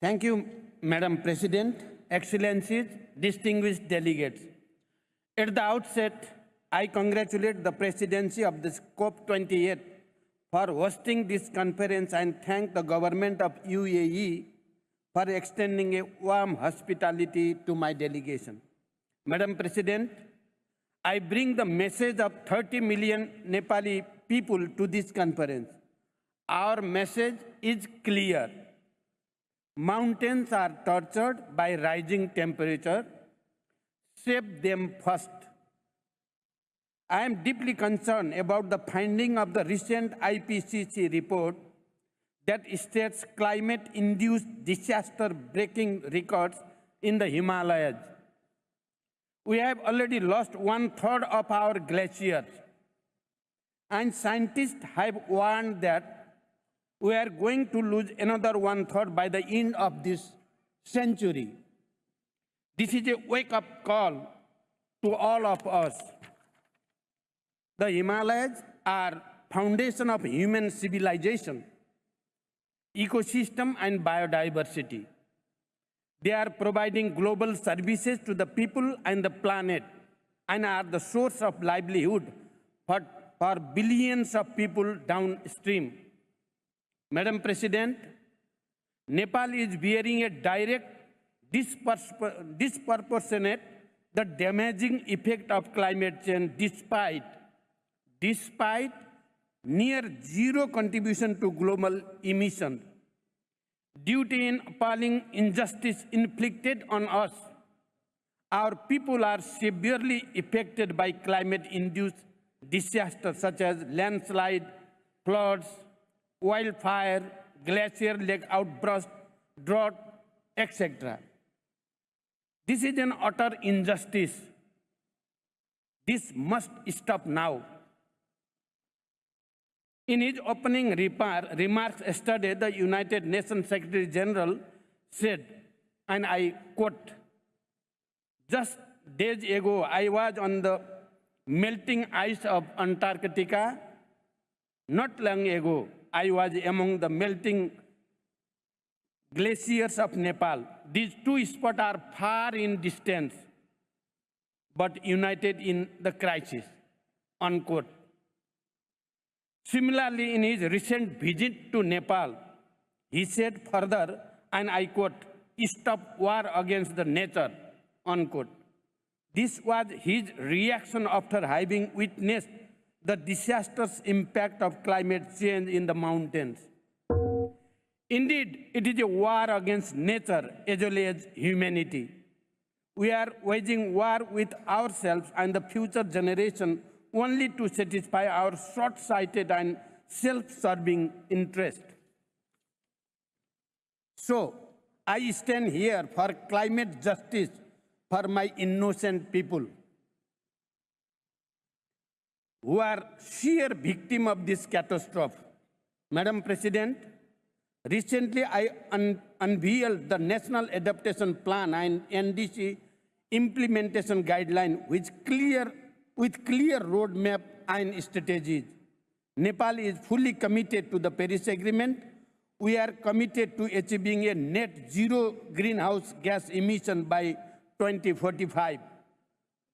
Thank you, Madam President, Excellencies, distinguished delegates. At the outset, I congratulate the presidency of this COP28 for hosting this conference and thank the government of UAE for extending a warm hospitality to my delegation. Madam President, I bring the message of 30 million Nepali people to this conference. Our message is clear. Mountains are tortured by rising temperature. Save them first. I am deeply concerned about the finding of the recent IPCC report that states climate-induced disaster breaking records in the Himalayas. We have already lost 1/3 of our glaciers, and scientists have warned that we are going to lose another 1/3 by the end of this century. This is a wake-up call to all of us. The Himalayas are foundation of human civilization, ecosystem and biodiversity. They are providing global services to the people and the planet and are the source of livelihood for billions of people downstream. Madam President, Nepal is bearing a direct, disproportionate, the damaging effect of climate change despite near zero contribution to global emissions. Due to an appalling injustice inflicted on us, our people are severely affected by climate-induced disasters such as landslide, floods, wildfire, glacier lake outburst, drought, etc. This is an utter injustice. This must stop now. In his opening remarks yesterday, the United Nations Secretary General said, and I quote, "Just days ago, I was on the melting ice of Antarctica. Not long ago, I was among the melting glaciers of Nepal. These two spots are far in distance, but united in the crisis," unquote. Similarly, in his recent visit to Nepal, he said further, and I quote, "Stop war against the nature," unquote. This was his reaction after having witnessed the disastrous impact of climate change in the mountains. Indeed, it is a war against nature as well as humanity. We are waging war with ourselves and the future generation only to satisfy our short-sighted and self-serving interest. So, I stand here for climate justice for my innocent people who are sheer victim of this catastrophe. Madam President, recently I unveiled the National Adaptation Plan and NDC implementation guideline with clear roadmap and strategies. Nepal is fully committed to the Paris Agreement. We are committed to achieving a net zero greenhouse gas emission by 2045,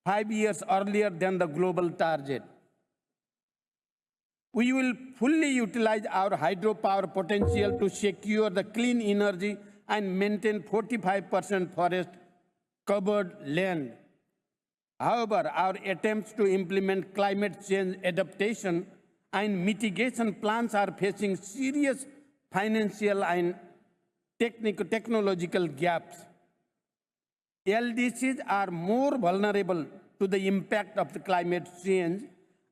5 years earlier than the global target. We will fully utilize our hydropower potential to secure the clean energy and maintain 45% forest covered land. However, our attempts to implement climate change adaptation and mitigation plans are facing serious financial and technological gaps. LDCs are more vulnerable to the impact of the climate change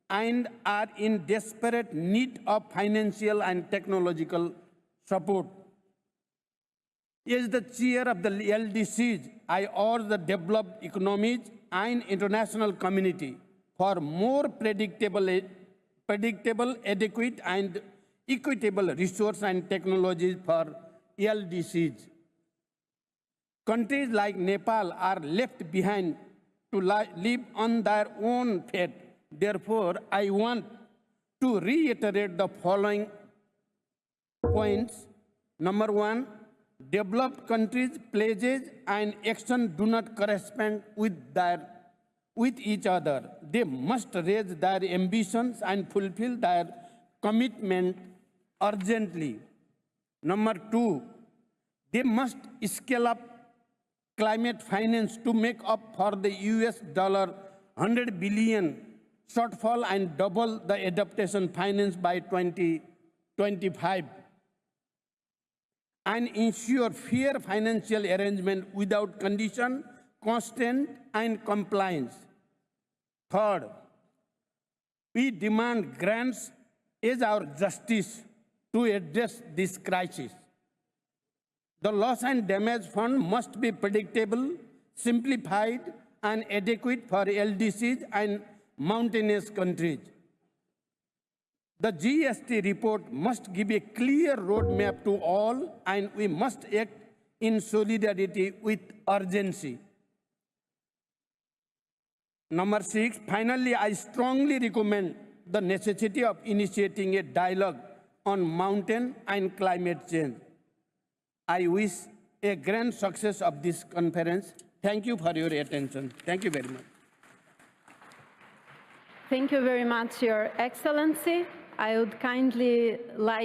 and are in desperate need of financial and technological support. As the chair of the LDCs, I urge the developed economies and international community for more predictable, adequate, and equitable resource and technologies for LDCs. Countries like Nepal are left behind to live on their own fate. Therefore, I want to reiterate the following points. Number one, developed countries' pledges and action do not correspond with each other. They must raise their ambitions and fulfill their commitment urgently. Number 2, they must scale up climate finance to make up for the US $100 billion shortfall and double the adaptation finance by 2025. And ensure fair financial arrangement without condition, constraint, and compliance. Third, we demand grants as our justice to address this crisis. The loss and damage fund must be predictable, simplified, and adequate for LDCs and mountainous countries. The GST report must give a clear roadmap to all, and we must act in solidarity with urgency. Number 6, finally, I strongly recommend the necessity of initiating a dialogue on mountain and climate change. I wish a grand success of this conference. Thank you for your attention. Thank you very much. Thank you very much, Your Excellency. I would kindly like